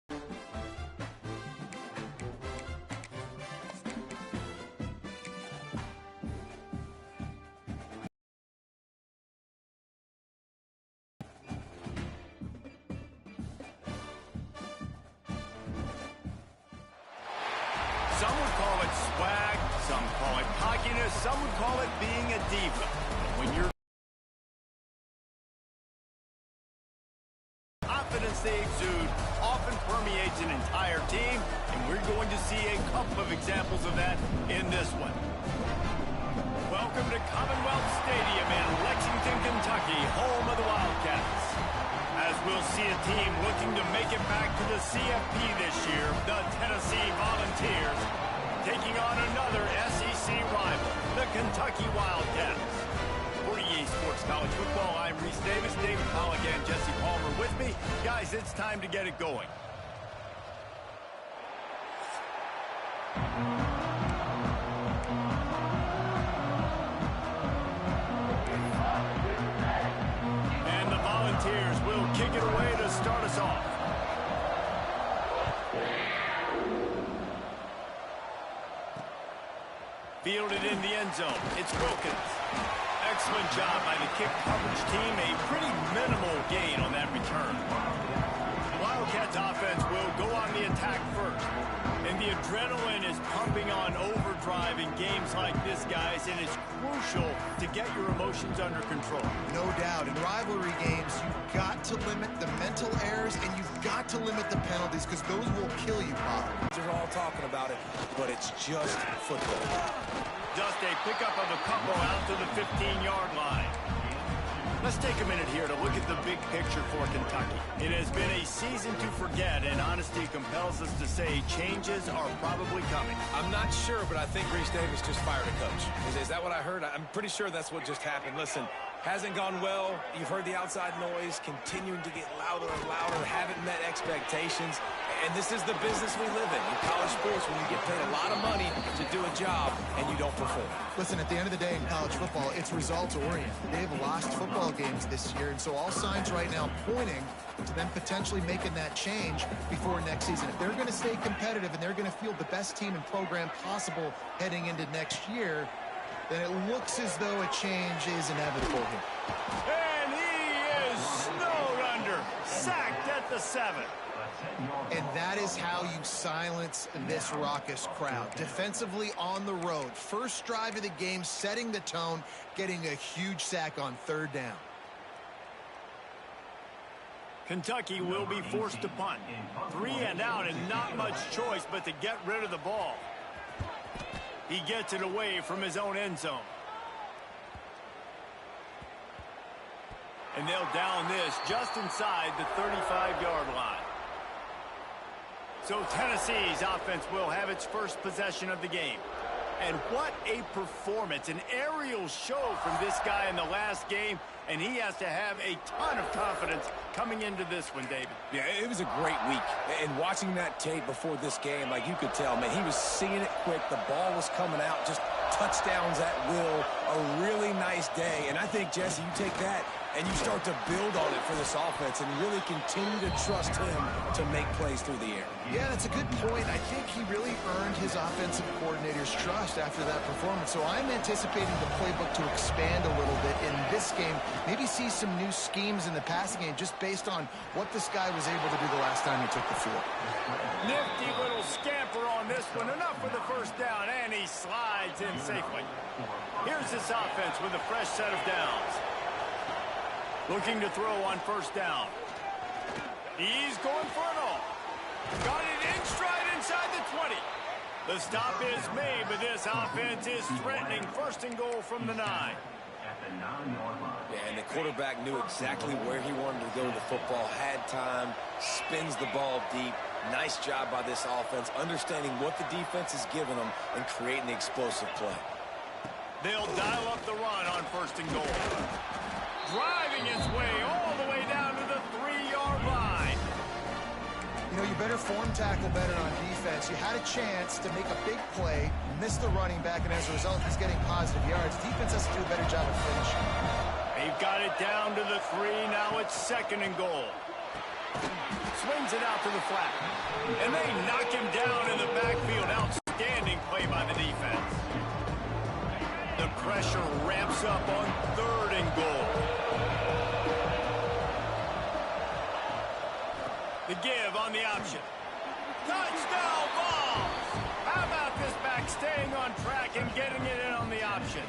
Some would call it swag, some call it cockiness, some would call it being a diva. When you're confidence they exude often permeates an entire team, and we're going to see a couple of examples of that in this one. Welcome to Commonwealth Stadium in Lexington, Kentucky, home of the Wildcats. As we'll see a team looking to make it back to the CFP this year, the Tennessee Volunteers, taking on another SEC rival, the Kentucky Wildcats. For EA Sports College Football, I'm Reese Davis, David Pollock, and Jesse Palmer with me. Guys, it's time to get it going. And the Volunteers will kick it away to start us off. Fielded in the end zone. It's Wilkins. Excellent job by the kick coverage team. A pretty minimal gain on that return. The Wildcats offense will go on the attack first. And the adrenaline is pumping on overdrive in games like this, guys, and it's crucial to get your emotions under control. No doubt. In rivalry games, you've got to limit the mental errors and you've got to limit the penalties because those will kill you, Bob. They're all talking about it, but it's just football. Just a pickup of a couple out to the 15-yard line. Let's take a minute here to look at the big picture for Kentucky. It has been a season to forget, and honesty compels us to say changes are probably coming. I'm not sure, but I think Reese Davis just fired a coach. Is that what I heard? I'm pretty sure that's what just happened. Listen, hasn't gone well. You've heard the outside noise, continuing to get louder and louder, haven't met expectations. And this is the business we live in college sports, when you get paid a lot of money to do a job and you don't perform. Listen, at the end of the day in college football, it's results-oriented. They've lost football games this year, and so all signs right now pointing to them potentially making that change before next season. If they're going to stay competitive and they're going to field the best team and program possible heading into next year, then it looks as though a change is inevitable here. And he is snowed under, sacked at the 7. And that is how you silence this raucous crowd. Defensively on the road. First drive of the game, setting the tone, getting a huge sack on third down. Kentucky will be forced to punt. 3 and out and not much choice but to get rid of the ball. He gets it away from his own end zone. And they'll down this just inside the 35-yard line. So Tennessee's offense will have its first possession of the game. And what a performance, an aerial show from this guy in the last game, and he has to have a ton of confidence coming into this one, David. Yeah, it was a great week. And watching that tape before this game, like you could tell, man, he was seeing it quick. The ball was coming out, just touchdowns at will. A really nice day. And I think, Jesse, you take that and you start to build on it for this offense and really continue to trust him to make plays through the air. Yeah, that's a good point. I think he really earned his offensive coordinator's trust after that performance. So I'm anticipating the playbook to expand a little bit in this game. Maybe see some new schemes in the passing game just based on what this guy was able to do the last time he took the field. Nifty little scamper on this one. Enough for the first down, and he slides in safely. Here's this offense with a fresh set of downs. Looking to throw on first down. He's going for it all. Got it in stride inside the 20. The stop is made, but this offense is threatening first and goal from the 9. Yeah, and the quarterback knew exactly where he wanted to go with the football, had time, spins the ball deep. Nice job by this offense, understanding what the defense is giving them and creating the explosive play. They'll dial up the run on first and goal. Driving his way all the way down to the 3-yard line. You know, you better form tackle better on defense. You had a chance to make a big play, missed the running back, and as a result, he's getting positive yards. Defense has to do a better job of finishing. They've got it down to the 3. Now it's second and goal. Swings it out to the flat. And they knock him down in the backfield. Outstanding play by the defense. The pressure ramps up on 3rd and goal. The give on the option. Touchdown ball! How about this back staying on track and getting it in on the option?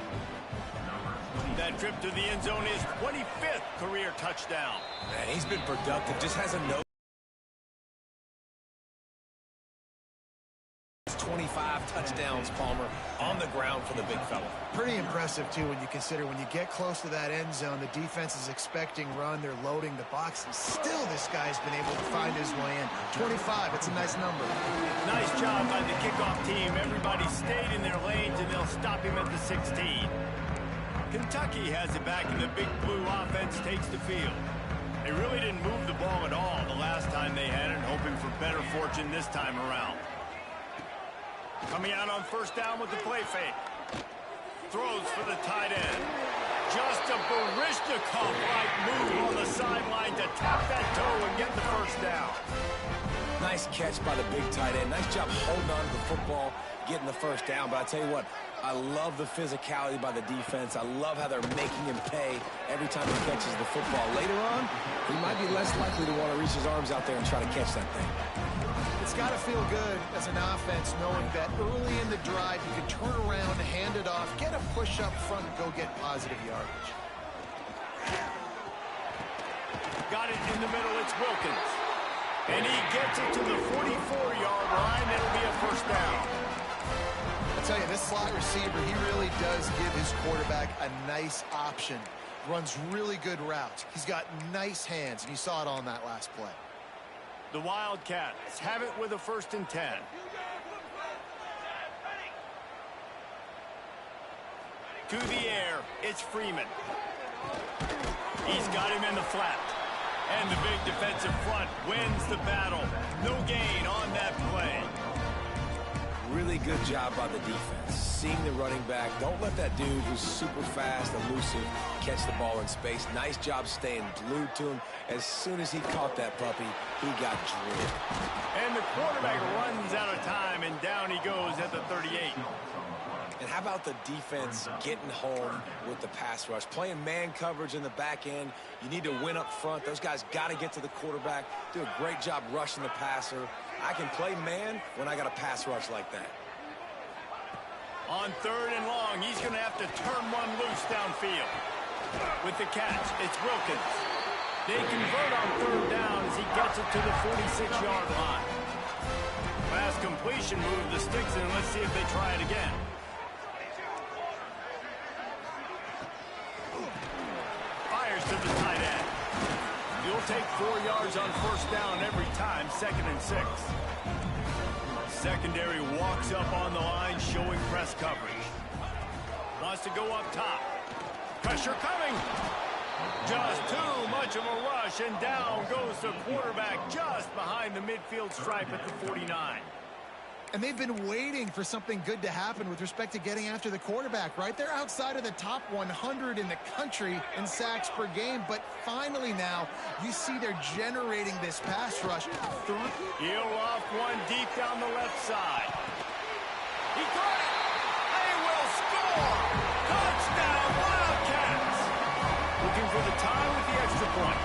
That trip to the end zone is 25th career touchdown. Man, he's been productive. Just has a no. 25 touchdowns, Palmer, on the ground for the big fella. Pretty impressive, too, when you consider when you get close to that end zone, the defense is expecting run, they're loading the box, and still this guy's been able to find his way in. 25, it's a nice number. Nice job by the kickoff team. Everybody stayed in their lanes, and they'll stop him at the 16. Kentucky has it back, and the big blue offense takes the field. They really didn't move the ball at all the last time they had it, hoping for better fortune this time around. Coming out on 1st down with the play fake. Throws for the tight end. Just a Baryshnikov-like move on the sideline to tap that toe and get the 1st down. Nice catch by the big tight end. Nice job holding on to the football, getting the 1st down. But I tell you what, I love the physicality by the defense. I love how they're making him pay every time he catches the football. Later on, he might be less likely to want to reach his arms out there and try to catch that thing. It's got to feel good as an offense knowing that early in the drive you can turn around, hand it off, get a push up front, and go get positive yardage. Got it in the middle. It's Wilkins. And he gets it to the 44-yard line. It'll be a 1st down. I tell you, this slot receiver, he really does give his quarterback a nice option. Runs really good routes. He's got nice hands, and you saw it on that last play. The Wildcats have it with a 1st and 10. To the air, it's Freeman. He's got him in the flat. And the big defensive front wins the battle. No gain on that play. Really good job by the defense. Seeing the running back. Don't let that dude who's super fast, elusive, catch the ball in space. Nice job staying glued to him. As soon as he caught that puppy, he got drilled. And the quarterback runs out of time, and down he goes at the 38. And how about the defense getting home with the pass rush? Playing man coverage in the back end. You need to win up front. Those guys got to get to the quarterback. Do a great job rushing the passer. I can play man when I got a pass rush like that. On 3rd and long, he's going to have to turn one loose downfield. With the catch, it's Wilkins. They convert on 3rd down as he gets it to the 46-yard line. Pass completion move the sticks in. Let's see if they try it again. Fires to the tight end. You'll take 4 yards on 1st down every time, 2nd and 6. Secondary walks up on the line, showing press coverage. Wants to go up top. Pressure coming. Just too much of a rush, and down goes the quarterback just behind the midfield stripe at the 49. And they've been waiting for something good to happen with respect to getting after the quarterback, right? They're outside of the top 100 in the country in sacks per game, but finally now you see they're generating this pass rush. He'll off one deep down the left side. He caught it. They will score. Touchdown, Wildcats. Looking for the tie with the extra point.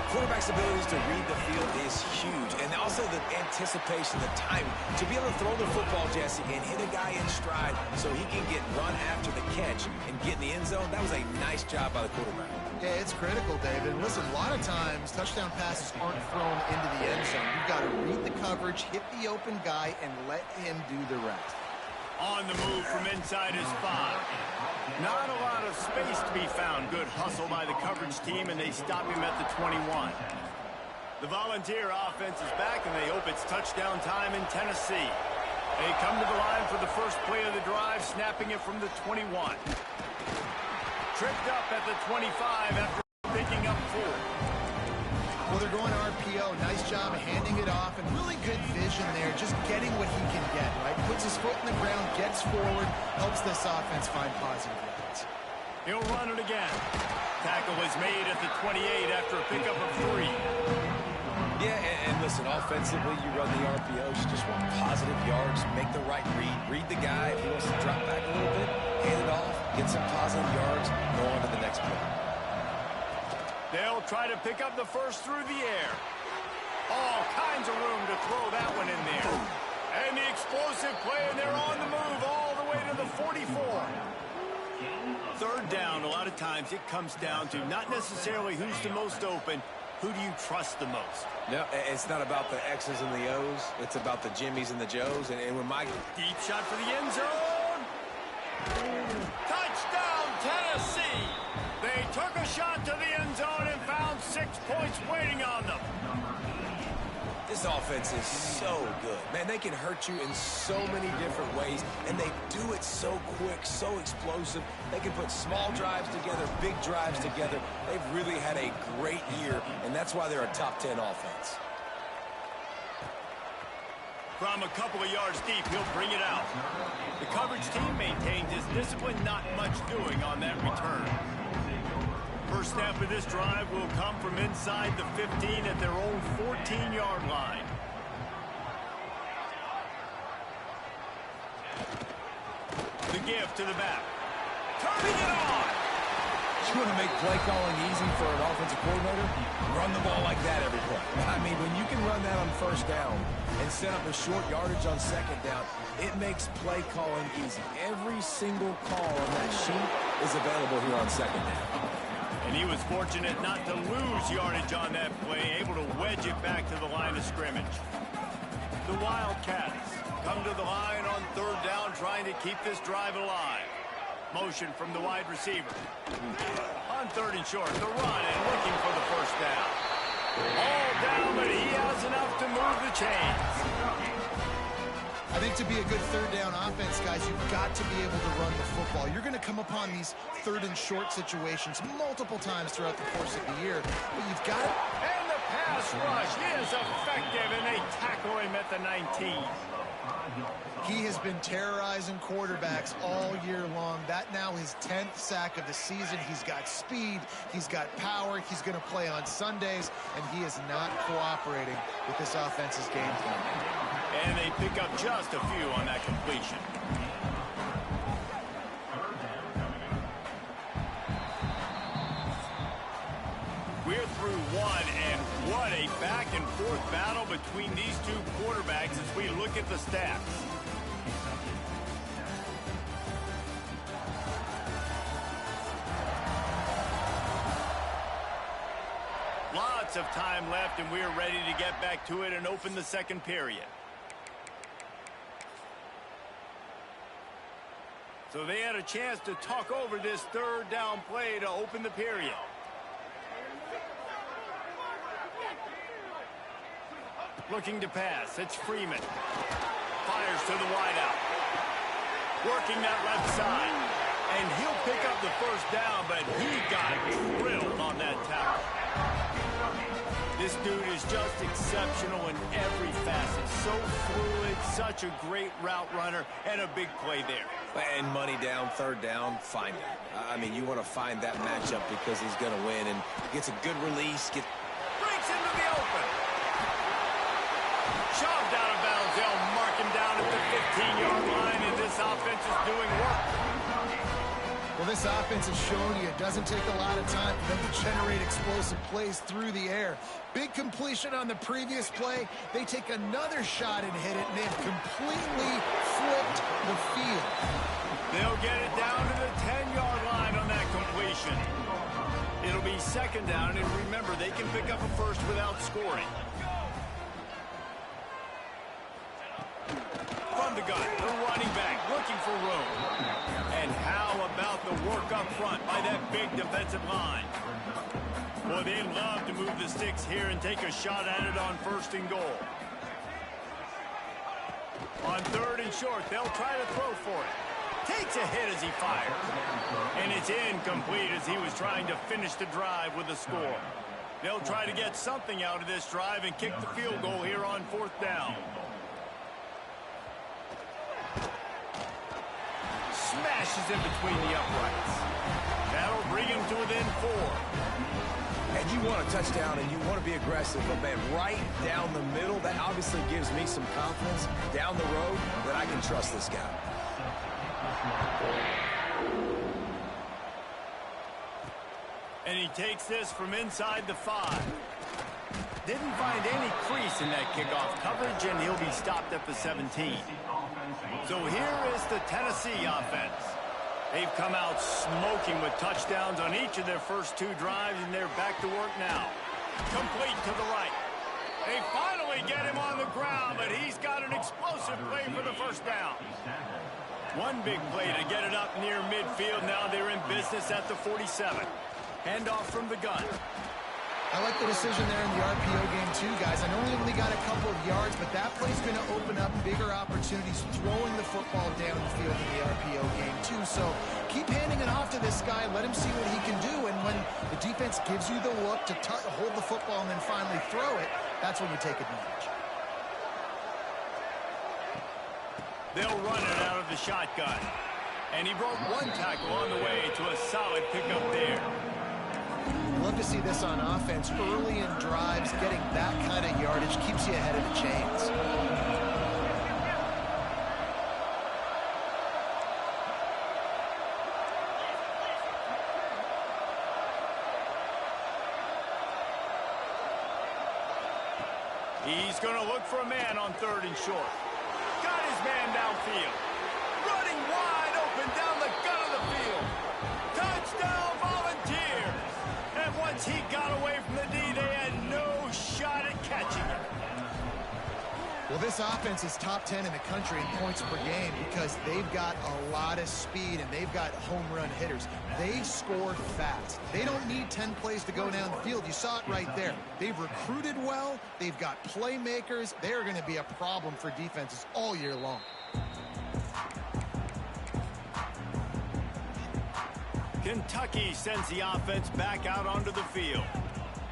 Quarterback's abilities to read the field is huge, and also the anticipation, the time to be able to throw the football, Jesse, and hit a guy in stride so he can get run after the catch and get in the end zone. That was a nice job by the quarterback. Yeah, it's critical, David. And listen, a lot of times touchdown passes aren't thrown into the end zone. You've got to read the coverage, hit the open guy, and let him do the rest. On the move from inside his 5. Not a lot of space to be found. Good hustle by the coverage team, and they stop him at the 21. The Volunteer offense is back, and they hope it's touchdown time in Tennessee. They come to the line for the first play of the drive, snapping it from the 21. Tripped up at the 25 after picking up 4. Well, they're going RPO. Nice job of handing it off, and really good vision there, just getting what he can get, right? Puts his foot in the ground, gets forward, helps this offense find positive yards. He'll run it again. Tackle was made at the 28 after a pickup of 3. Yeah, and listen, offensively, you run the RPOs, you just want positive yards, make the right read the guy. If he wants to drop back a little bit, hand it off, get some positive yards, go on to the next play. They'll try to pick up the first through the air. All kinds of room to throw that one in there. And the explosive play, and they're on the move all the way to the 44. Third down, a lot of times it comes down to not necessarily who's the most open, who do you trust the most? No, it's not about the X's and the O's. It's about the Jimmys and the Joes. And when Mike... Deep shot for the end zone. Touchdown, Tennessee. They took a shot to the end zone and found 6 points waiting on them. This offense is so good. Man, they can hurt you in so many different ways, and they do it so quick, so explosive. They can put small drives together, big drives together. They've really had a great year, and that's why they're a top 10 offense. From a couple of yards deep, he'll bring it out. The coverage team maintains his discipline, not much doing on that return. First snap of this drive will come from inside the 15 at their own 14-yard line. The give to the back. Turning it on! You want to make play calling easy for an offensive coordinator? Run the ball like that every play. I mean, when you can run that on first down and set up a short yardage on second down, it makes play calling easy. Every single call on that sheet is available here on second down. And he was fortunate not to lose yardage on that play, able to wedge it back to the line of scrimmage. The Wildcats come to the line on third down, trying to keep this drive alive. Motion from the wide receiver. On third and short, the run and looking for the first down. All down, but he has enough to move the chains. I think to be a good third down offense, guys, you've got to be able to run the football. You're going to come upon these third and short situations multiple times throughout the course of the year, but you've got to... And the pass rush is effective, and they tackle him at the 19. He has been terrorizing quarterbacks all year long. That now his 10th sack of the season. He's got speed. He's got power. He's going to play on Sundays, and he is not cooperating with this offense's game plan. And they pick up just a few on that completion. We're through one, and what a back-and-forth battle between these two quarterbacks as we look at the stats. Lots of time left, and we're ready to get back to it and open the second period. So they had a chance to talk over this third down play to open the period. Looking to pass. It's Freeman. Fires to the wideout. Working that left side. And he'll pick up the first down, but he got drilled on that tackle. This dude is just exceptional in every facet. So fluid, such a great route runner, and a big play there. And money down, third down, find him. I mean, you want to find that matchup because he's going to win and gets a good release. Breaks into the open. Shoved out of bounds. They'll mark him down at the 15-yard line, and this offense is doing work. Well, this offense has shown you it doesn't take a lot of time for them to generate explosive plays through the air. Big completion on the previous play. They take another shot and hit it, and they've completely flipped the field. They'll get it down to the 10-yard line on that completion. It'll be second down, and remember, they can pick up a first without scoring. From the gun, the running back looking for room. And how about the work up front by that big defensive line? Boy, they love to move the sticks here and take a shot at it on first and goal. On third and short, they'll try to throw for it. Takes a hit as he fires. And it's incomplete as he was trying to finish the drive with a score. They'll try to get something out of this drive and kick the field goal here on fourth down. Smashed pushes him between the uprights. That'll bring him to within 4. And you want a touchdown and you want to be aggressive, but man, right down the middle, that obviously gives me some confidence down the road that I can trust this guy. And he takes this from inside the 5. Didn't find any crease in that kickoff coverage, and he'll be stopped at the 17. So here is the Tennessee offense. They've come out smoking with touchdowns on each of their first 2 drives, and they're back to work now. Complete to the right. They finally get him on the ground, but he's got an explosive play for the first down. One big play to get it up near midfield. Now they're in business at the 47. Handoff from the gun. I like the decision there in the RPO game too, guys. I know he only got a couple of yards, but that play's going to open up bigger opportunities throwing the football down the field in the RPO game too. So keep handing it off to this guy. Let him see what he can do. And when the defense gives you the look to hold the football and then finally throw it, that's when you take advantage. They'll run it out of the shotgun. And he broke 1 tackle on the way to a solid pickup there. Love to see this on offense. Early in drives, getting that kind of yardage keeps you ahead of the chains. He's going to look for a man on 3rd and short. Got his man downfield. Running wide open down the gut of the field. Touchdown Volunteers. And once he got away from the D, they had no shot at catching him. Well, this offense is top 10 in the country in points per game because they've got a lot of speed and they've got home run hitters. They score fast. They don't need 10 plays to go down the field. You saw it right there. They've recruited well. They've got playmakers. They're going to be a problem for defenses all year long. Kentucky sends the offense back out onto the field.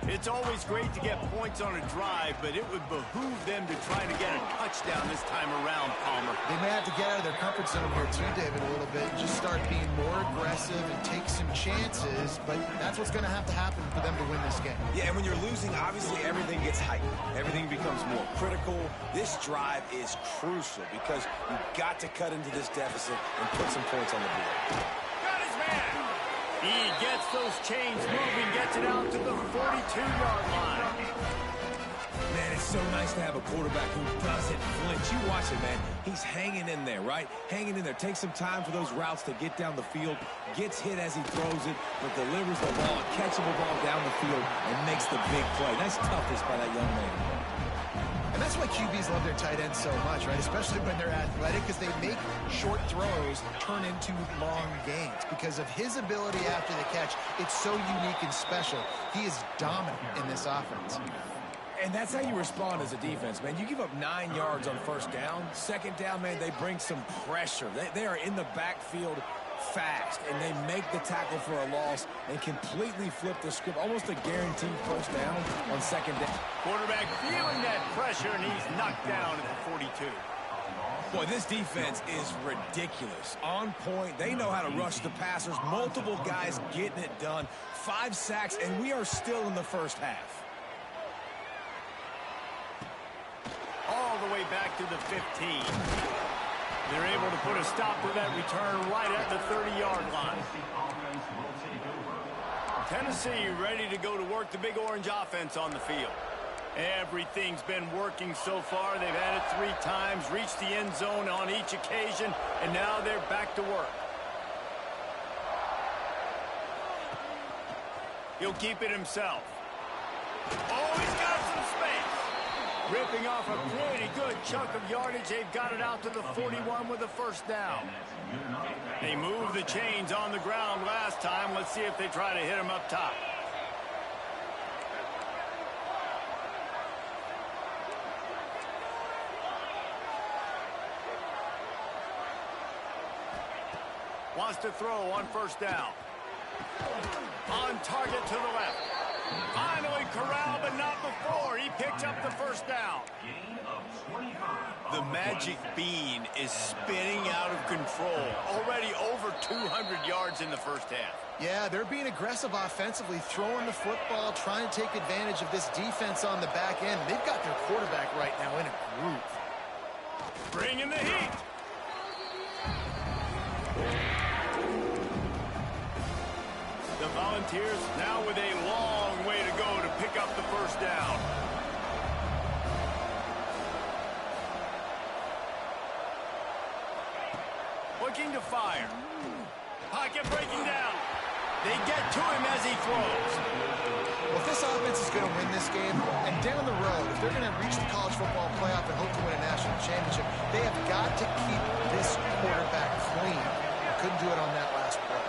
It's always great to get points on a drive, but it would behoove them to try to get a touchdown this time around, Palmer. They may have to get out of their comfort zone here too, David, a little bit, and just start being more aggressive and take some chances, but that's what's going to happen for them to win this game. Yeah, and when you're losing, obviously everything gets heightened. Everything becomes more critical. This drive is crucial because you've got to cut into this deficit and put some points on the board. Got his man. He gets those chains moving, gets it out to the 42-yard line. Man, it's so nice to have a quarterback who doesn't flinch. You watch it, man. He's hanging in there, right? Hanging in there. Takes some time for those routes to get down the field. Gets hit as he throws it, but delivers the ball, a catchable ball down the field, and makes the big play. Nice toughness by that young man. And that's why QBs love their tight ends so much, right? Especially when they're athletic, because they make short throws turn into long gains. Because of his ability after the catch, it's so unique and special. He is dominant in this offense. And that's how you respond as a defense, man. You give up 9 yards on 1st down. 2nd down, man, they bring some pressure. They are in the backfield fast, and they make the tackle for a loss and completely flip the script. Almost a guaranteed 1st down on 2nd down. Quarterback feeling that pressure, and he's knocked down at the 42. Boy, this defense is ridiculous. On point. They know how to rush the passers. Multiple guys getting it done. 5 sacks, and we are still in the 1st half. All the way back to the 15. They're able to put a stop to that return right at the 30-yard line. Tennessee ready to go to work the Big Orange offense on the field. Everything's been working so far. They've had it 3 times, reached the end zone on each occasion, and now they're back to work. He'll keep it himself. Oh, he's got some space. Ripping off a pretty good chunk of yardage. They've got it out to the 41 with a 1st down. They moved the chains on the ground last time. Let's see if they try to hit him up top. Wants to throw on 1st down. On target to the left. Finally corralled, but not before. He picks up the 1st down. The magic bean is spinning out of control. Already over 200 yards in the first half. Yeah, they're being aggressive offensively, throwing the football, trying to take advantage of this defense on the back end. They've got their quarterback right now in a groove. Bringing the heat. The Volunteers now with a long way to go to pick up the first down. Looking to fire. Pocket breaking down. They get to him as he throws. Well, if this offense is going to win this game, and down the road, if they're going to reach the college football playoff and hope to win a national championship, they have got to keep this quarterback clean. Couldn't do it on that last play.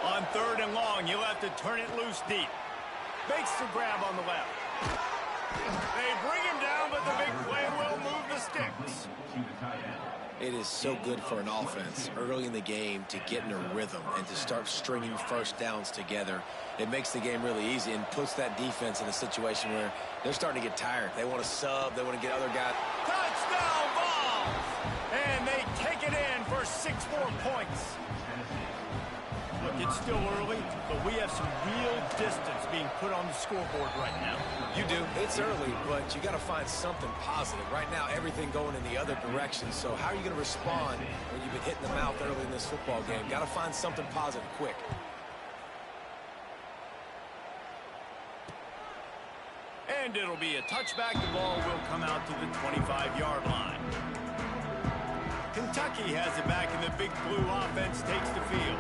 On 3rd and long, you'll have to turn it loose deep. Makes the grab on the left. They bring him down, but the big play will move the sticks. It is so good for an offense early in the game to get in a rhythm and to start stringing first downs together. It makes the game really easy and puts that defense in a situation where they're starting to get tired. They want to sub. They want to get other guys. Touchdown ball! And they take it in for 6 more points. Look, it's still early, but we have some real distance being put on the scoreboard right now. You do. It's early, but you got to find something positive. Right now, everything going in the other direction. So how are you going to respond when you've been hitting the mouth early in this football game? Got to find something positive quick. And it'll be a touchback. The ball will come out to the 25-yard line. Kentucky has it back, and the big blue offense takes the field.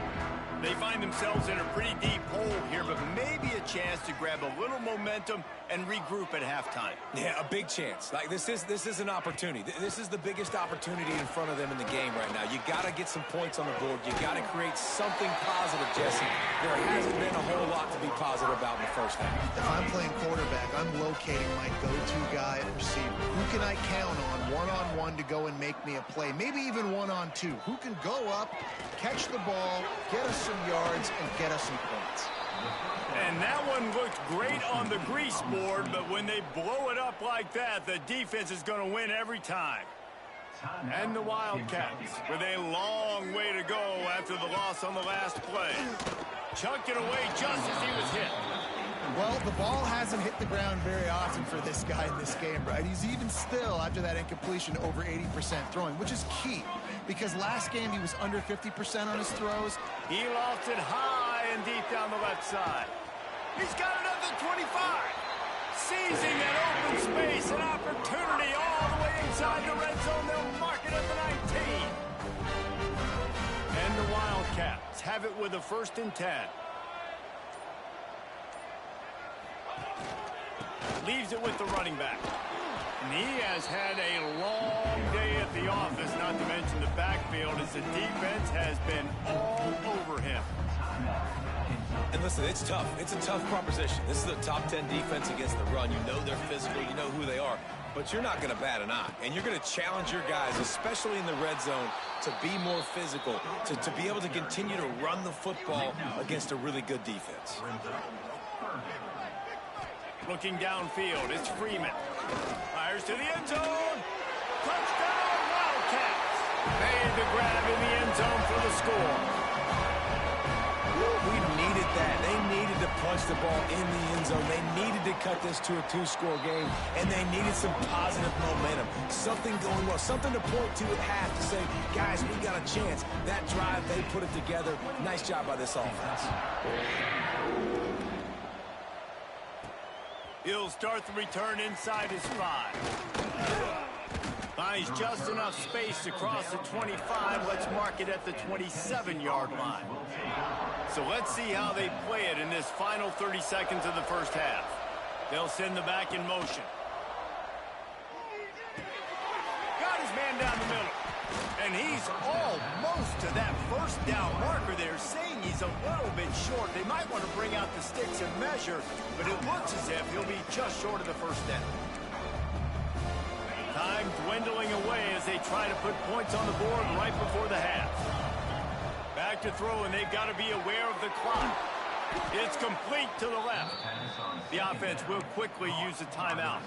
They find themselves in a pretty deep hole here, but maybe a chance to grab a little momentum and regroup at halftime. Yeah, a big chance. Like this is an opportunity. This is the biggest opportunity in front of them in the game right now. You got to get some points on the board. You got to create something positive, Jesse. There hasn't been a whole lot to be positive about in the first half. If I'm playing quarterback, I'm locating my go-to guy at receiver. Who can I count on one-on-one to go and make me a play? Maybe even one-on-two. Who can go up, catch the ball, get us some yards, and get us some points? And that one looked great on the grease board, but when they blow it up like that, the defense is going to win every time. And the Wildcats with a long way to go after the loss on the last play. Chucked it away just as he was hit. Well, the ball hasn't hit the ground very often for this guy in this game, right? He's even still, after that incompletion, over 80% throwing, which is key. Because last game, he was under 50% on his throws. He lofted high and deep down the left side. He's got another 25. Seizing that open space, an opportunity all the way inside the red zone. They'll mark it at the 19. And the Wildcats have it with a 1st and 10. Leaves it with the running back. And he has had a long day at the office, not to mention the backfield, as the defense has been all over him. And listen, it's tough. It's a tough proposition. This is a top 10 defense against the run. You know they're physical. You know who they are. But you're not going to bat an eye. And you're going to challenge your guys, especially in the red zone, to be more physical, to be able to continue to run the football against a really good defense. Looking downfield, it's Freeman. Fires to the end zone. Touchdown, Wildcats. Made the grab in the end zone for the score. We needed that. They needed to punch the ball in the end zone. They needed to cut this to a 2-score game, and they needed some positive momentum. Something going well, something to point to at half to say, guys, we got a chance. That drive, they put it together. Nice job by this offense. He'll start the return inside his 5. Finds just enough space to cross the 25. Let's mark it at the 27-yard line. So let's see how they play it in this final 30 seconds of the first half. They'll send the back in motion. Got his man down the middle. And he's almost to that first down marker there, saying he's a little bit short. They might want to bring out the sticks and measure, but it looks as if he'll be just short of the first down. Time dwindling away as they try to put points on the board right before the half. Back to throw, and they've got to be aware of the clock. It's complete to the left. The offense will quickly use a timeout.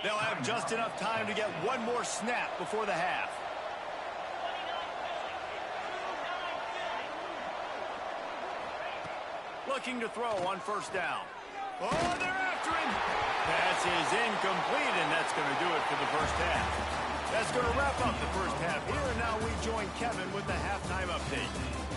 They'll have just enough time to get one more snap before the half. Looking to throw on first down. Oh, they're after him. Pass is incomplete, and that's going to do it for the first half. That's going to wrap up the first half here, and now we join Kevin with the halftime update.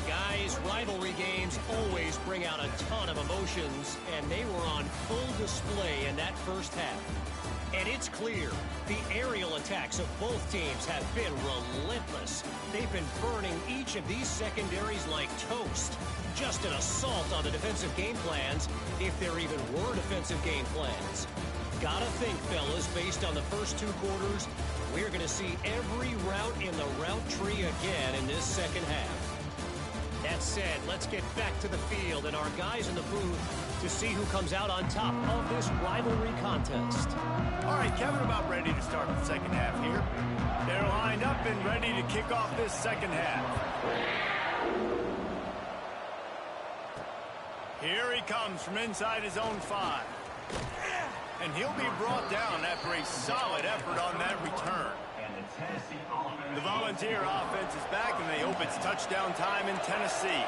Guys, rivalry games always bring out a ton of emotions, and they were on full display in that first half. And it's clear, the aerial attacks of both teams have been relentless. They've been burning each of these secondaries like toast. Just an assault on the defensive game plans, if there even were defensive game plans. Gotta think, fellas, based on the first two quarters, we're going to see every route in the route tree again in this second half. That said, let's get back to the field and our guys in the booth to see who comes out on top of this rivalry contest. All right, Kevin, about ready to start the second half here. They're lined up and ready to kick off this second half. Here he comes from inside his own 5. And he'll be brought down after a solid effort on that return. The Volunteer offense is back, and they hope it's touchdown time in Tennessee.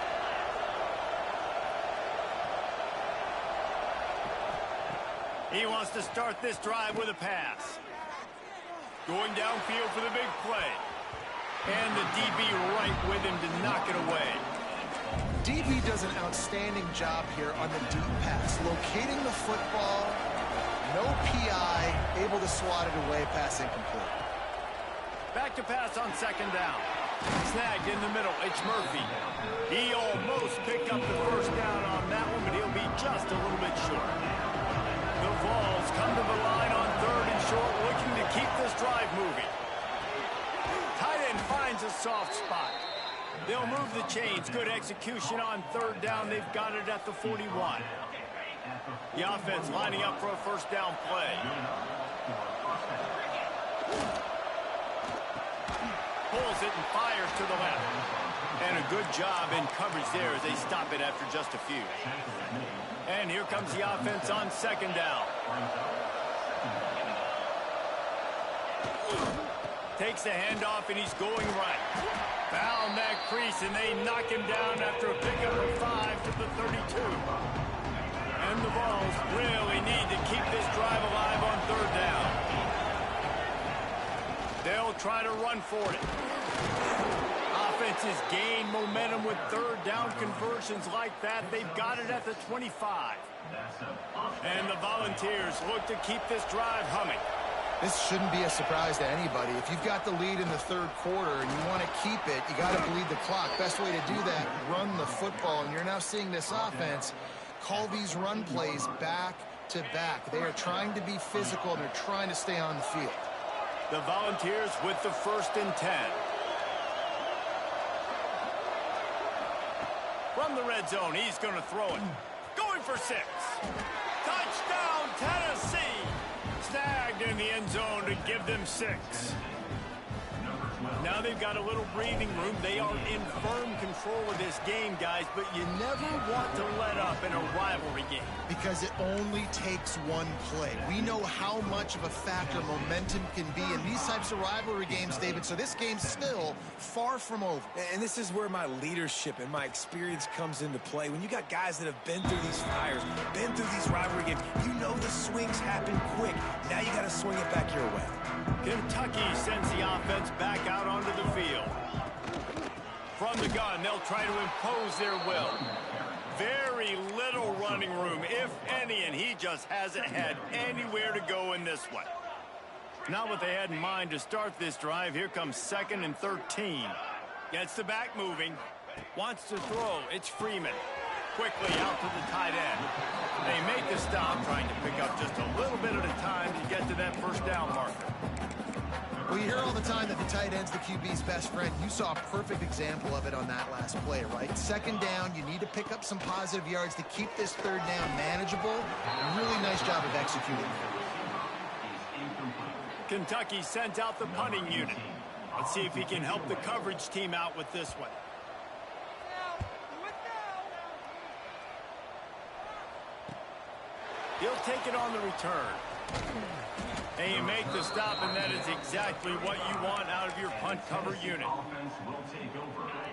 He wants to start this drive with a pass. Going downfield for the big play. And the DB right with him to knock it away. DB does an outstanding job here on the deep pass, locating the football, no PI, able to swat it away, pass incomplete. Back to pass on second down. Snagged in the middle, it's Murphy. He almost picked up the first down on that one, but he'll be just a little bit short. The Vols come to the line on third and short, looking to keep this drive moving. Tight end finds a soft spot. They'll move the chains. Good execution on third down. They've got it at the 41. The offense lining up for a first down play. Pulls it and fires to the left. And a good job in coverage there as they stop it after just a few. And here comes the offense on second down. Takes the handoff, and he's going right. Found that crease, and they knock him down after a pickup of 5 to the 32. And the Vols really need to keep this drive alive on third down. They'll try to run for it. Offenses gain momentum with third down conversions like that. They've got it at the 25. And the Volunteers look to keep this drive humming. This shouldn't be a surprise to anybody. If you've got the lead in the third quarter and you want to keep it, you got to bleed the clock. Best way to do that, run the football. And you're now seeing this offense call these run plays back to back. They are trying to be physical, and they're trying to stay on the field. The Volunteers with the 1st and 10. From the red zone, he's going to throw it. Going for 6. Touchdown, Tennessee! Snagged in the end zone to give them 6. Now they've got a little breathing room. They are in firm control of this game, guys, but you never want to let up in a rivalry game. Because it only takes one play. We know how much of a factor momentum can be in these types of rivalry games, David, so this game's still far from over. And this is where my leadership and my experience comes into play. When you got guys that have been through these fires, been through these rivalry games, you know the swings happen quick. Now you got to swing it back your way. Kentucky sends the offense back out onto the field. From the gun, they'll try to impose their will. Very little running room, if any, and he just hasn't had anywhere to go in this one. Not what they had in mind to start this drive. Here comes 2nd and 13. Gets the back moving. Wants to throw. It's Freeman. Quickly out to the tight end. They make the stop, trying to pick up just a little bit at a time to get to that first down marker. Well, you hear all the time that the tight end's the QB's best friend. You saw a perfect example of it on that last play, right? Second down, you need to pick up some positive yards to keep this third down manageable. Really nice job of executing. Kentucky sent out the punting unit. Let's see if he can help the coverage team out with this one. He'll take it on the return. And you make the stop, and that is exactly what you want out of your punt cover unit.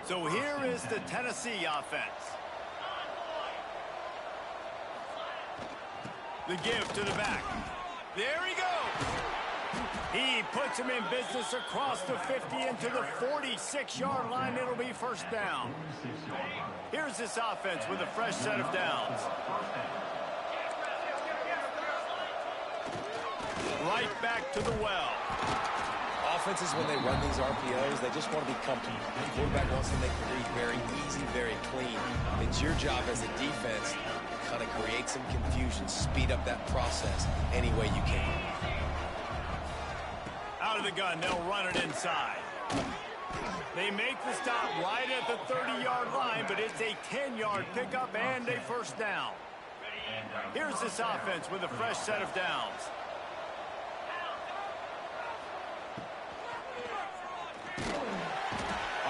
So here is the Tennessee offense. The give to the back. There he goes. He puts him in business across the 50 into the 46-yard line. It'll be first down. Here's this offense with a fresh set of downs. Right back to the well. Offenses, when they run these RPOs, they just want to be comfortable. The quarterback wants to make the read very easy, very clean. It's your job as a defense to kind of create some confusion, speed up that process any way you can. Out of the gun, they'll run it inside. They make the stop right at the 30-yard line, but it's a 10-yard pickup and a first down. Here's this offense with a fresh set of downs.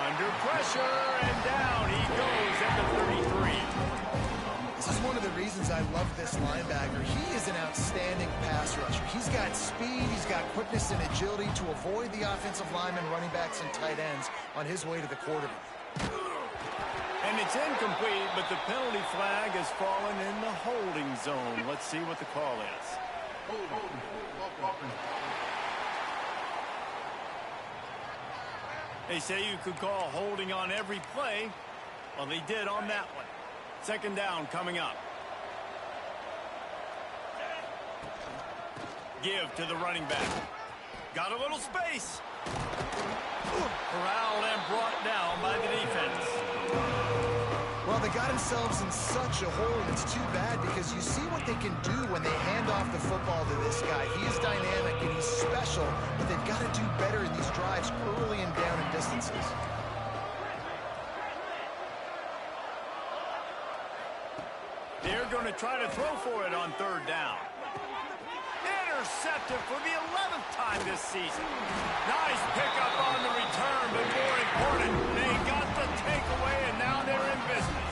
Under pressure, and down he goes at the 33. This is one of the reasons I love this linebacker. He is an outstanding pass rusher. He's got speed, he's got quickness and agility to avoid the offensive linemen, running backs, and tight ends on his way to the quarterback. And it's incomplete, but the penalty flag has fallen in the holding zone. Let's see what the call is. They say you could call holding on every play. Well, they did on that one. Second down coming up. Give to the running back. Got a little space. Corralled and brought down by the defense. Well, they got themselves in such a hole, and it's too bad because you see what they can do when they hand off the football to this guy. He is dynamic and he's special, but they've got to do better in these drives early and down in distances. They're going to try to throw for it on third down. Intercepted for the 11th time this season. Nice pickup on the return, but more important, they got the takeaway, and now they're in business.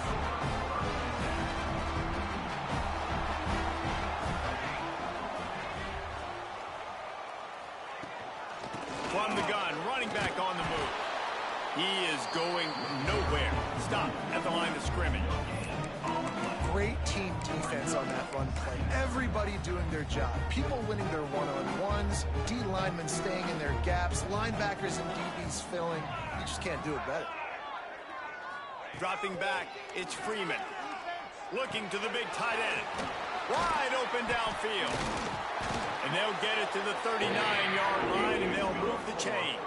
From the gun, running back on the move. He is going nowhere. Stop at the line of scrimmage. Great team defense on that run play. Everybody doing their job. People winning their one-on-ones, D linemen staying in their gaps, linebackers and DBs filling. You just can't do it better. Dropping back, it's Freeman. Looking to the big tight end. Wide open downfield. And they'll get it to the 39-yard line, and they'll move the chains.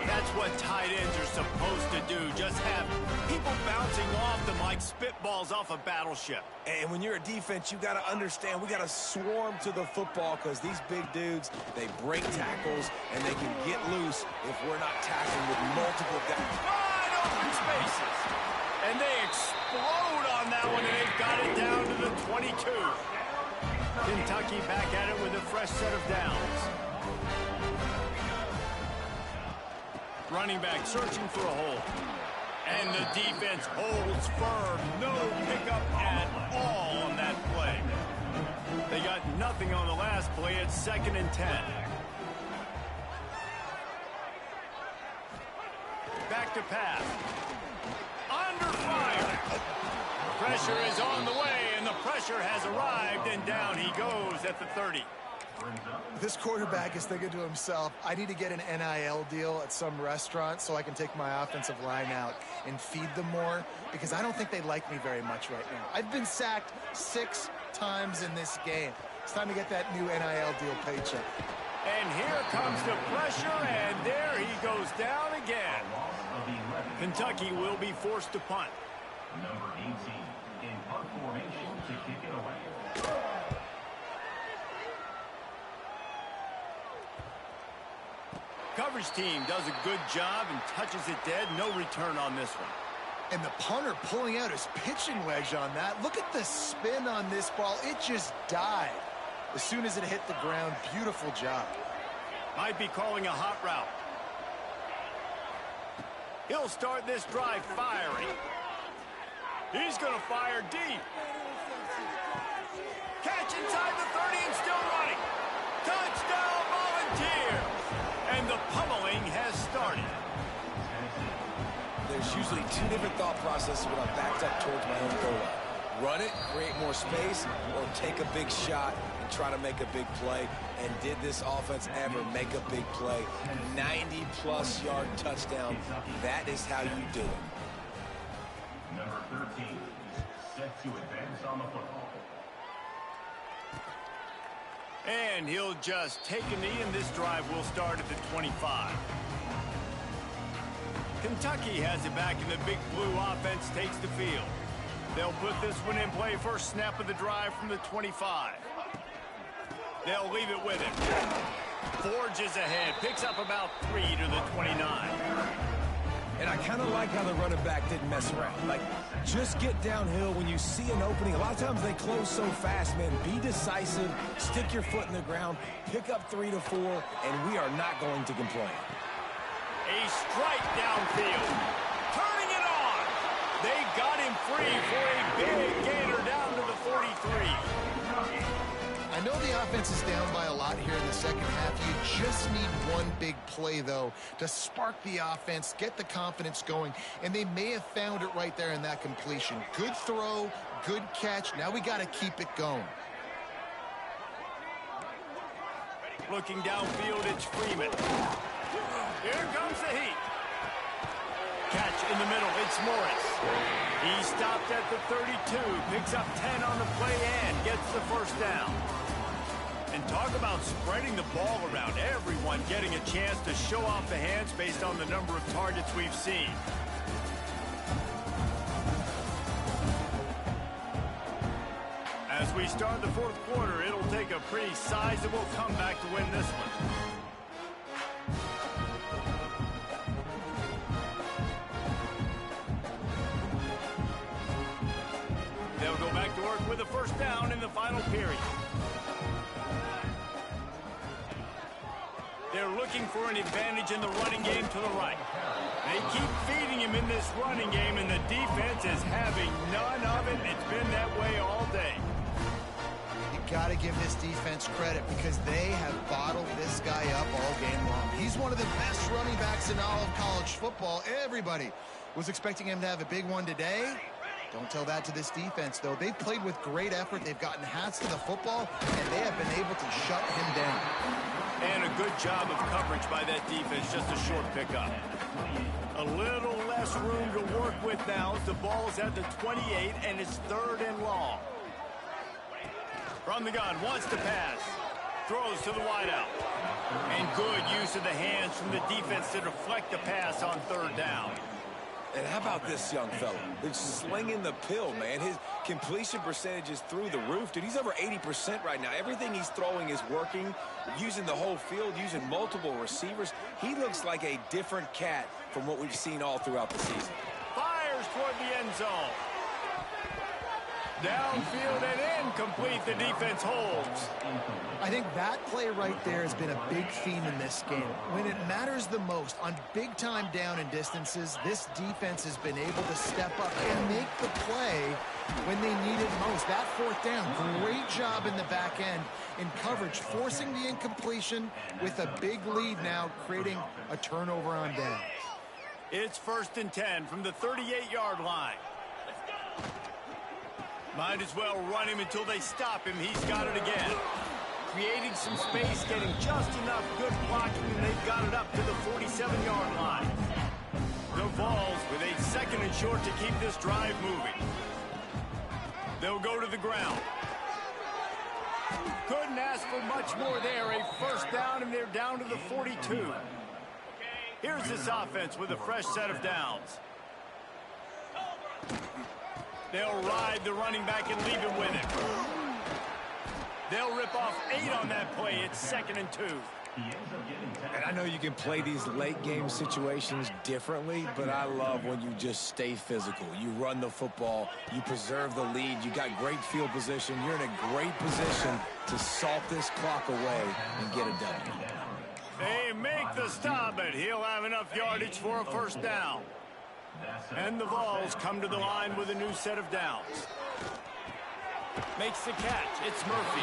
That's what tight ends are supposed to do. Just have people bouncing off them like spitballs off a battleship. And when you're a defense, you got to understand we got to swarm to the football because these big dudes, they break tackles and they can get loose if we're not tackling with multiple guys. Wide open spaces. And they explode on that one, and they've got it down to the 22. Kentucky back at it with a fresh set of downs. Running back searching for a hole. And the defense holds firm. No pickup at all on that play. They got nothing on the last play. It's 2nd and 10. Back to pass. Under fire. Pressure is on the way, and the pressure has arrived, and down he goes at the 30. This quarterback is thinking to himself, I need to get an NIL deal at some restaurant so I can take my offensive line out and feed them more, because I don't think they like me very much right now. I've been sacked 6 times in this game. It's time to get that new NIL deal paycheck. And here comes the pressure, and there he goes down again. Kentucky will be forced to punt. Number 18 in punt formation to kick it away. Coverage team does a good job and touches it dead. No return on this one. And the punter pulling out his pitching wedge on that. Look at the spin on this ball. It just died as soon as it hit the ground. Beautiful job. Might be calling a hot route. He'll start this drive firing. He's going to fire deep. Catch inside the 30 and still running. Touchdown Volunteers. And the pummeling has started. There's usually two different thought processes when I'm backed up towards my own goal line. Run it, create more space, or take a big shot and try to make a big play. And did this offense ever make a big play? 90-plus yard touchdown. That is how you do it. Number 13, set to advance on the football. And he'll just take a knee, and this drive will start at the 25. Kentucky has it back, and the Big Blue offense takes the field. They'll put this one in play first snap of the drive from the 25. They'll leave it with him. Forges ahead, picks up about 3 to the 29. And I kind of like how the running back didn't mess around. Like, just get downhill when you see an opening. A lot of times they close so fast, man. Be decisive, stick your foot in the ground, pick up 3 to 4, and we are not going to complain. A strike downfield. Turning it on. They got him free for a big gainer down to the 43. I know the offense is down by a lot here in the second half. You just need one big play, though, to spark the offense, get the confidence going, and they may have found it right there in that completion. Good throw, good catch. Now we got to keep it going. Looking downfield, it's Freeman. Here comes the heat. Catch in the middle, it's Morris. He stopped at the 32, picks up 10 on the play and gets the first down. And talk about spreading the ball around. Everyone getting a chance to show off the hands based on the number of targets we've seen. As we start the fourth quarter, it'll take a pretty sizable comeback to win this one. They'll go back to work with a first down in the final period. They're looking for an advantage in the running game to the right. They keep feeding him in this running game, and the defense is having none of it. It's been that way all day. You got to give this defense credit because they have bottled this guy up all game long. He's one of the best running backs in all of college football. Everybody was expecting him to have a big one today. Don't tell that to this defense, though. They've played with great effort. They've gotten hats to the football, and they have been able to shut him down. And a good job of coverage by that defense. Just a short pickup. A little less room to work with now as the ball's at the 28, and it's 3rd and long. From the gun, wants to pass. Throws to the wideout. And good use of the hands from the defense to deflect the pass on 3rd down. And how about this young fella? He's slinging the pill, man. His completion percentage is through the roof. Dude, he's over 80% right now. Everything he's throwing is working, using the whole field, using multiple receivers. He looks like a different cat from what we've seen all throughout the season. Fires toward the end zone. Downfield and incomplete. The defense holds. I think that play right there has been a big theme in this game. When it matters the most, on big-time down and distances, this defense has been able to step up and make the play when they need it most. That 4th down, great job in the back end in coverage, forcing the incompletion with a big lead now, creating a turnover on downs. It's 1st and 10 from the 38-yard line. Might as well run him until they stop him. He's got it again. Creating some space, getting just enough good blocking, and they've got it up to the 47-yard line. The Vols with a 2nd and short to keep this drive moving. They'll go to the ground. Couldn't ask for much more there. A first down, and they're down to the 42. Here's this offense with a fresh set of downs. They'll ride the running back and leave him with it. They'll rip off 8 on that play. It's 2nd and 2. And I know you can play these late game situations differently, but I love when you just stay physical. You run the football, you preserve the lead, you got great field position, you're in a great position to salt this clock away and get it done. They make the stop, but he'll have enough yardage for a first down. And the Vols come to the line with a new set of downs. Makes the catch. It's Murphy.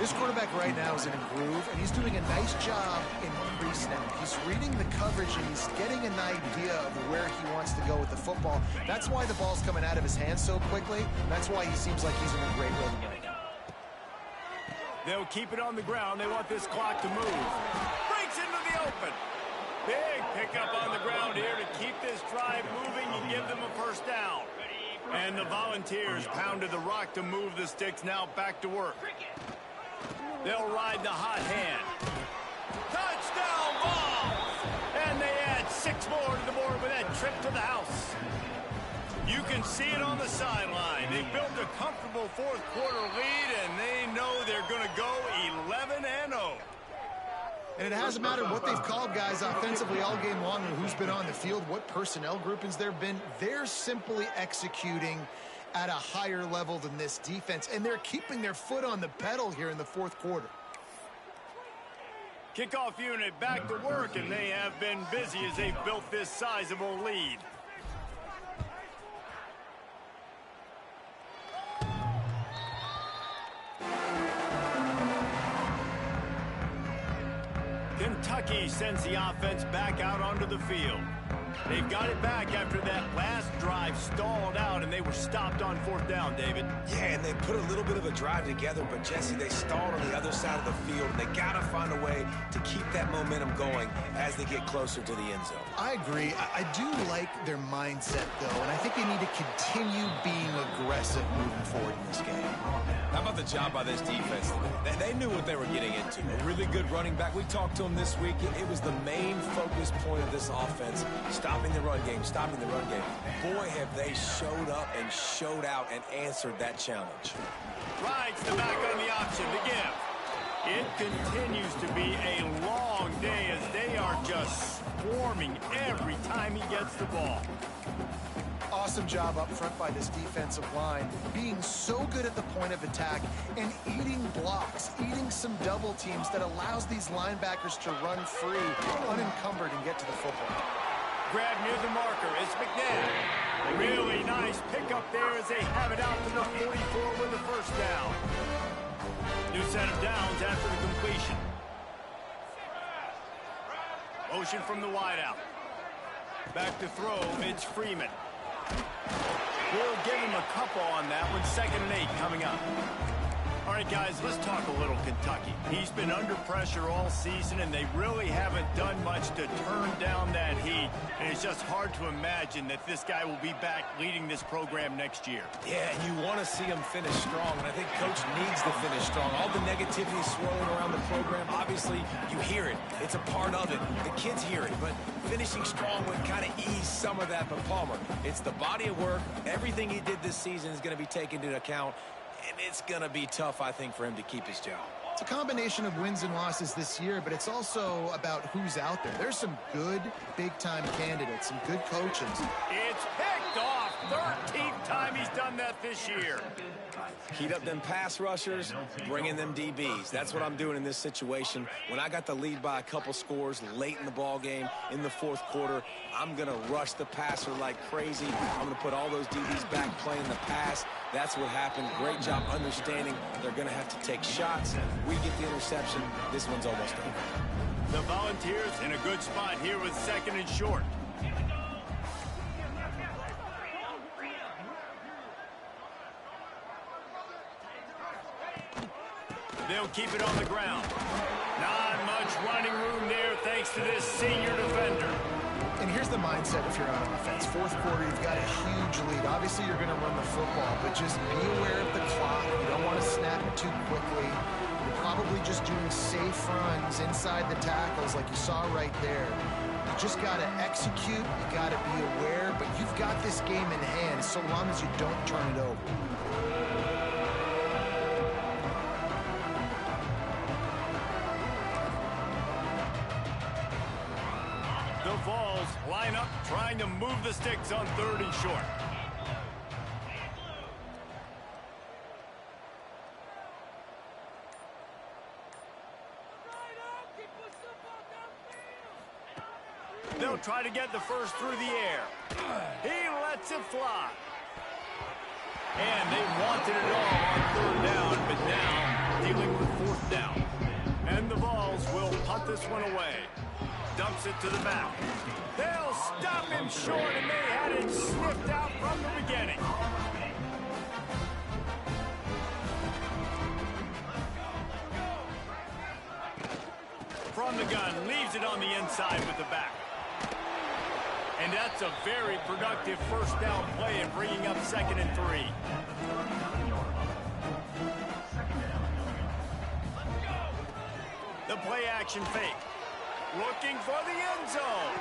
This quarterback right now is in a groove, and he's doing a nice job in pre-snap. He's reading the coverage, and he's getting an idea of where he wants to go with the football. That's why the ball's coming out of his hands so quickly. That's why he seems like he's in a great rhythm right now. They'll keep it on the ground. They want this clock to move. Breaks into the open. Big pickup on the ground here to keep this drive moving and give them a first down. And the Volunteers pounded the rock to move the sticks. Now back to work. They'll ride the hot hand. Touchdown Vols! And they add 6 more to the board with that trip to the house. You can see it on the sideline. They built a comfortable fourth quarter lead, and they know they're going to go 11-0. And it hasn't mattered what they've called guys offensively all game long or who's been on the field, what personnel groupings there have been. They're simply executing at a higher level than this defense, and they're keeping their foot on the pedal here in the fourth quarter. Kickoff unit back to work, and they have been busy as they've built this sizable lead. Kentucky sends the offense back out onto the field. They've got it back after that last drive stalled out, and they were stopped on fourth down, David. Yeah, and they put a little bit of a drive together, but, Jesse, they stalled on the other side of the field, and they got to find a way to keep that momentum going as they get closer to the end zone. I agree. I do like their mindset, though, and I think they need to continue being aggressive moving forward in this game. How about the job by this defense? They knew what they were getting into. A really good running back. We talked to him this week. It was the main focus point of this offense, stopping the run game, stopping the run game. Boy, have they showed up and showed out and answered that challenge. Rides the back on the option to give. It continues to be a long day as they are just swarming every time he gets the ball. Awesome job up front by this defensive line, being so good at the point of attack and eating blocks, eating some double teams that allows these linebackers to run free, unencumbered, and get to the football. Grab near the marker. It's McNabb. Really nice pickup there as they have it out to the 44 with the first down. New set of downs after the completion. Motion from the wideout. Back to throw. It's Freeman. We'll give him a couple on that one. 2nd and 8 coming up. All right, guys, let's talk a little Kentucky. He's been under pressure all season, and they really haven't done much to turn down that heat. And it's just hard to imagine that this guy will be back leading this program next year. Yeah, and you want to see him finish strong, and I think Coach needs to finish strong. All the negativity swirling around the program, obviously, you hear it. It's a part of it. The kids hear it, but finishing strong would kind of ease some of that. But Palmer, it's the body of work. Everything he did this season is going to be taken into account. And it's going to be tough, I think, for him to keep his job. It's a combination of wins and losses this year, but it's also about who's out there. There's some good big-time candidates, some good coaches. It's picked off. 13th time he's done that this year. Heat up them pass rushers, bring in them DBs. That's what I'm doing in this situation. When I got the lead by a couple scores late in the ball game in the fourth quarter, I'm going to rush the passer like crazy. I'm going to put all those DBs back playing the pass. That's what happened. Great job understanding they're going to have to take shots. We get the interception. This one's almost over. The Volunteers in a good spot here with 2nd and short. They'll keep it on the ground. Not much running room there thanks to this senior defender. And here's the mindset if you're on offense. Fourth quarter, you've got a huge lead. Obviously, you're going to run the football, but just be aware of the clock. You don't want to snap it too quickly. You're probably just doing safe runs inside the tackles like you saw right there. You just got to execute. You got to be aware, but you've got this game in hand so long as you don't turn it over. The Vols line up, trying to move the sticks on 3rd and short. They'll try to get the first through the air. He lets it fly. And they wanted it all on third down, but now dealing with fourth down. And the Vols will punt this one away. Dumps it to the back. They'll stop him short, and they had it sniffed out from the beginning. From the gun, leaves it on the inside with the back. And that's a very productive first down play and bringing up 2nd and 3. The play action fake. Looking for the end zone.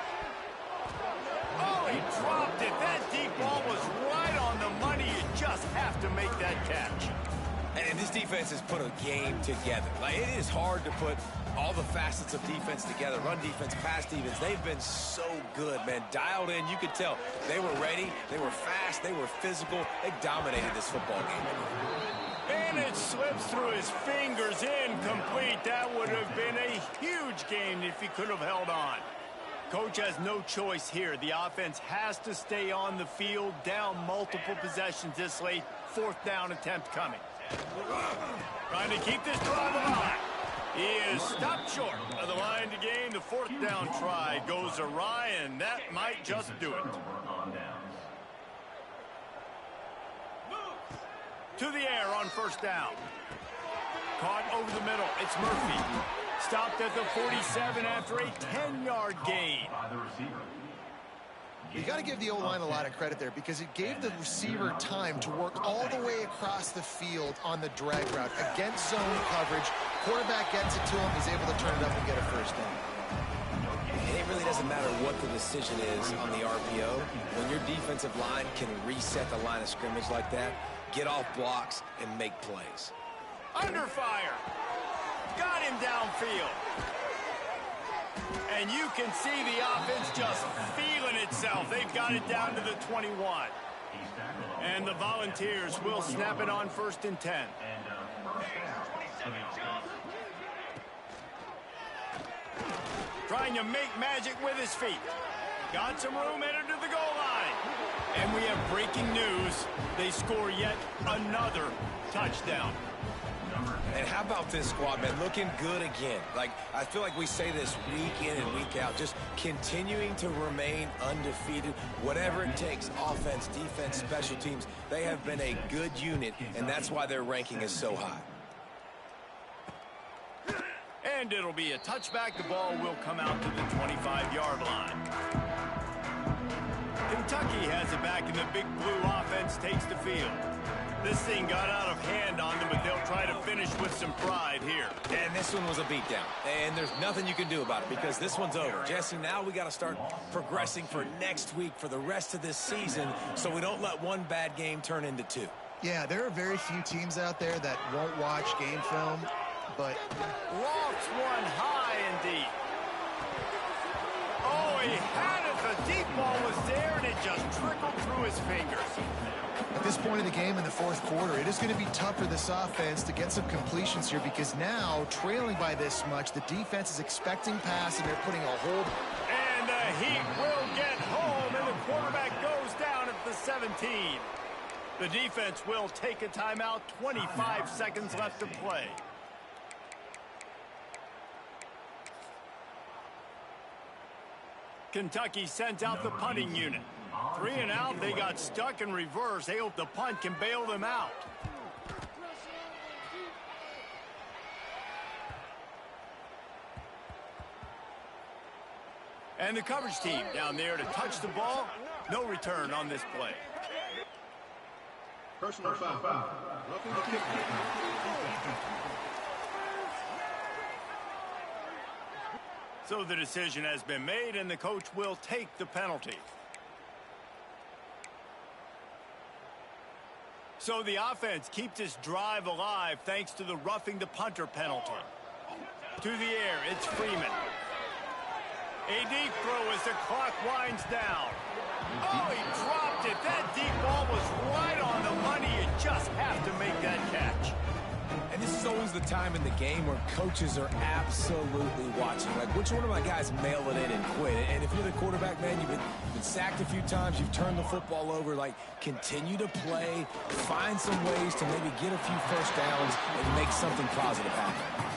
Oh, he dropped it. That deep ball was right on the money. You just have to make that catch. And this defense has put a game together. Like, it is hard to put all the facets of defense together. Run defense, pass defense. They've been so good, man. Dialed in. You could tell they were ready. They were fast. They were physical. They dominated this football game. And it slips through his fingers, incomplete. That would have been a huge gain if he could have held on. Coach has no choice here. The offense has to stay on the field, down multiple possessions this late. 4th down attempt coming. Trying to keep this drive alive. He is stopped short of the line to gain. The 4th down try goes awry, and that might just do it. To the air on first down. Caught over the middle. It's Murphy. Stopped at the 47 after a 10-yard gain. You got to give the O-line a lot of credit there because it gave the receiver time to work all the way across the field on the drag route. Against zone coverage, quarterback gets it to him, he's able to turn it up and get a first down. And it really doesn't matter what the decision is on the RPO. When your defensive line can reset the line of scrimmage like that, get off blocks and make plays. Under fire. Got him downfield. And you can see the offense just feeling itself. They've got it down to the 21. And the Volunteers will snap it on 1st and 10. Trying to make magic with his feet. Got some room headed to the goal line. And we have breaking news. They score yet another touchdown. And how about this squad, man? Looking good again. Like, I feel like we say this week in and week out, just continuing to remain undefeated. Whatever it takes, offense, defense, special teams, they have been a good unit, and that's why their ranking is so high. And it'll be a touchback. The ball will come out to the 25-yard line. Kentucky has it back, and the big blue offense takes the field. This thing got out of hand on them, but they'll try to finish with some pride here. And this one was a beatdown. And there's nothing you can do about it because this one's over. Jesse, now we got to start progressing for next week for the rest of this season so we don't let one bad game turn into 2. Yeah, there are very few teams out there that won't watch game film, but... Lofts one high and deep. Oh, he had it. The deep ball was there, and it just trickled through his fingers. At this point of the game in the 4th quarter, it is going to be tough for this offense to get some completions here because now, trailing by this much, the defense is expecting pass, and they're putting a hold. And the Heat will get home, and the quarterback goes down at the 17. The defense will take a timeout. 25 seconds left to play. Kentucky sent out the punting unit. 3 and out, they got stuck in reverse. They hope the punt can bail them out. And the coverage team down there to touch the ball. No return on this play. Personal foul. Roughing the kick. So the decision has been made, and the coach will take the penalty. So the offense keeps this drive alive thanks to the roughing the punter penalty. To the air, it's Freeman. A deep throw as the clock winds down. Oh, he dropped it. That deep ball was right on the money. You just have to make that catch. And this is is always the time in the game where coaches are absolutely watching. Like, which one of my guys mail it in and quit? And if you're the quarterback, man, you've been sacked a few times, you've turned the football over, like, continue to play, find some ways to maybe get a few first downs and make something positive happen.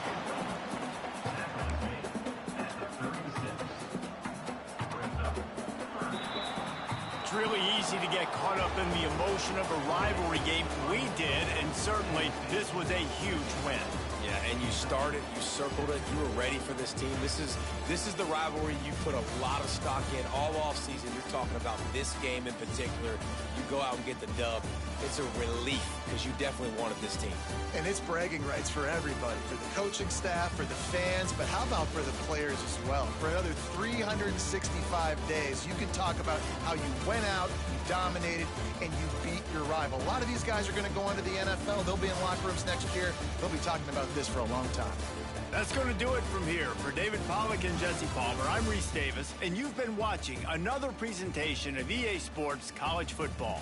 Really easy to get caught up in the emotion of a rivalry game. We did, and certainly this was a huge win. Yeah, and you started, you circled it, you were ready for this team. This is the rivalry you put a lot of stock in all offseason. You're talking about this game in particular. You go out and get the dub. It's a relief because you definitely wanted this team. And it's bragging rights for everybody, for the coaching staff, for the fans, but how about for the players as well? For another 365 days, you can talk about how you went out, you dominated, and you beat your rival. A lot of these guys are going to go on to the NFL. They'll be in locker rooms next year. They'll be talking about this for a long time. That's going to do it from here. For David Pollack and Jesse Palmer, I'm Reese Davis, and you've been watching another presentation of EA Sports College Football.